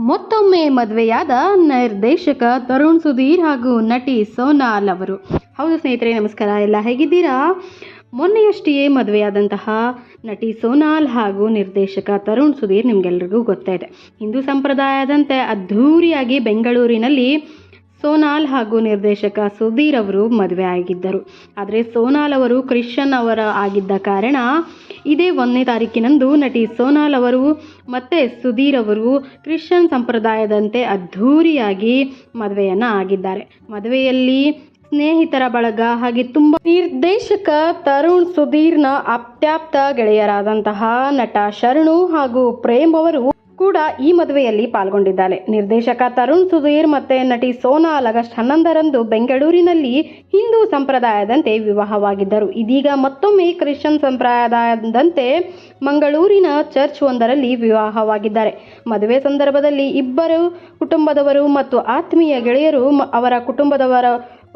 ಮತ್ತೊಮ್ಮೆ ಮದುವೆಯಾದ ನಿರ್ದೇಶಕ ತರುಣ್ ಸುಧೀರ್ ಹಾಗೂ ನಟಿ ಸೋನಾಲ್ ಅವರು. ಹೌದು ಸ್ನೇಹಿತರೆ, ನಮಸ್ಕಾರ. ಎಲ್ಲ ಹೇಗಿದ್ದೀರಾ? ಮೊನ್ನೆಯಷ್ಟೇ ಮದುವೆಯಾದಂತಹ ನಟಿ ಸೋನಾಲ್ ಹಾಗೂ ನಿರ್ದೇಶಕ ತರುಣ್ ಸುಧೀರ್ ನಿಮಗೆಲ್ಲರಿಗೂ ಗೊತ್ತೇ ಇದೆ. ಹಿಂದೂ ಸಂಪ್ರದಾಯದಂತೆ ಅದ್ಧೂರಿಯಾಗಿ ಬೆಂಗಳೂರಿನಲ್ಲಿ ಸೋನಾಲ್ ಹಾಗೂ ನಿರ್ದೇಶಕ ಸುಧೀರ್ ಅವರು ಮದುವೆ ಆಗಿದ್ದರು. ಆದರೆ ಸೋನಾಲ್ ಅವರು ಕ್ರಿಶ್ಚಿಯನ್ ಅವರ ಆಗಿದ್ದ ಕಾರಣ ಇದೇ 1ನೇ ತಾರೀಕಿನಂದು ನಟಿ ಸೋನಾಲ್ ಅವರು ಮತ್ತು ಸುಧೀರ್ ಅವರು ಕ್ರಿಶ್ಚಿಯನ್ ಸಂಪ್ರದಾಯದಂತೆ ಅದ್ಧೂರಿಯಾಗಿ ಮದುವೆಯನ್ನು ಆಗಿದ್ದಾರೆ. ಮದುವೆಯಲ್ಲಿ ಸ್ನೇಹಿತರ ಬಳಗ ಹಾಗೆ ನಿರ್ದೇಶಕ ತರುಣ್ ಸುಧೀರ್ನ ಆಪ್ತಾಪ್ತ ಗೆಳೆಯರಾದಂತಹ ನಟ ಶರಣು ಹಾಗೂ ಪ್ರೇಮ್ ಅವರು ಕೂಡ ಈ ಮದುವೆಯಲ್ಲಿ ಪಾಲ್ಗೊಂಡಿದ್ದಾರೆ. ನಿರ್ದೇಶಕ ತರುಣ್ ಸುಧೀರ್ ಮತ್ತು ನಟಿ ಸೋನಾಲ್ ಆಗಸ್ಟ್ 11ರಂದು ಬೆಂಗಳೂರಿನಲ್ಲಿ ಹಿಂದೂ ಸಂಪ್ರದಾಯದಂತೆ ವಿವಾಹವಾಗಿದ್ದರು. ಇದೀಗ ಮತ್ತೊಮ್ಮೆ ಕ್ರಿಶ್ಚಿಯನ್ ಸಂಪ್ರದಾಯದಂತೆ ಮಂಗಳೂರಿನ ಚರ್ಚ್ ಒಂದರಲ್ಲಿ ವಿವಾಹವಾಗಿದ್ದಾರೆ. ಮದುವೆ ಸಂದರ್ಭದಲ್ಲಿ ಇಬ್ಬರು ಕುಟುಂಬದವರು ಮತ್ತು ಆತ್ಮೀಯ ಗೆಳೆಯರು ಅವರ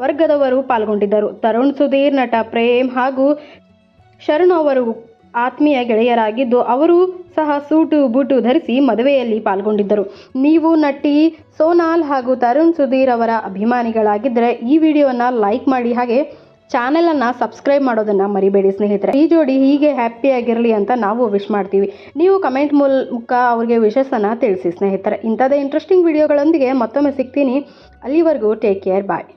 ವರ್ಗದವರು ಪಾಲ್ಗೊಂಡಿದ್ದರು. ತರುಣ್ ಸುಧೀರ್, ನಟ ಪ್ರೇಮ್ ಹಾಗೂ ಶರಣು ಅವರು ಆತ್ಮೀಯ ಗೆಳೆಯರಾಗಿದ್ದು ಅವರು ಸಹ ಸೂಟು ಬೂಟು ಧರಿಸಿ ಮದುವೆಯಲ್ಲಿ ಪಾಲ್ಗೊಂಡಿದ್ದರು. ನೀವು ನಟಿ ಸೋನಾಲ್ ಹಾಗೂ ತರುಣ್ ಸುಧೀರ್ ಅವರ ಅಭಿಮಾನಿಗಳಾಗಿದ್ದರೆ ಈ ವಿಡಿಯೋನ ಲೈಕ್ ಮಾಡಿ, ಹಾಗೆ ಚಾನೆಲನ್ನು ಸಬ್ಸ್ಕ್ರೈಬ್ ಮಾಡೋದನ್ನು ಮರಿಬೇಡಿ ಸ್ನೇಹಿತರೆ. ಈ ಜೋಡಿ ಹೀಗೆ ಹ್ಯಾಪಿಯಾಗಿರಲಿ ಅಂತ ನಾವು ವಿಶ್ ಮಾಡ್ತೀವಿ. ನೀವು ಕಮೆಂಟ್ ಮೂಲಕ ಅವ್ರಿಗೆ ವಿಶಸ್ಸನ್ನು ತಿಳಿಸಿ ಸ್ನೇಹಿತರೆ. ಇಂಥದೇ ಇಂಟ್ರೆಸ್ಟಿಂಗ್ ವಿಡಿಯೋಗಳೊಂದಿಗೆ ಮತ್ತೊಮ್ಮೆ ಸಿಗ್ತೀನಿ. ಅಲ್ಲಿವರೆಗೂ ಟೇಕ್ ಕೇರ್, ಬಾಯ್.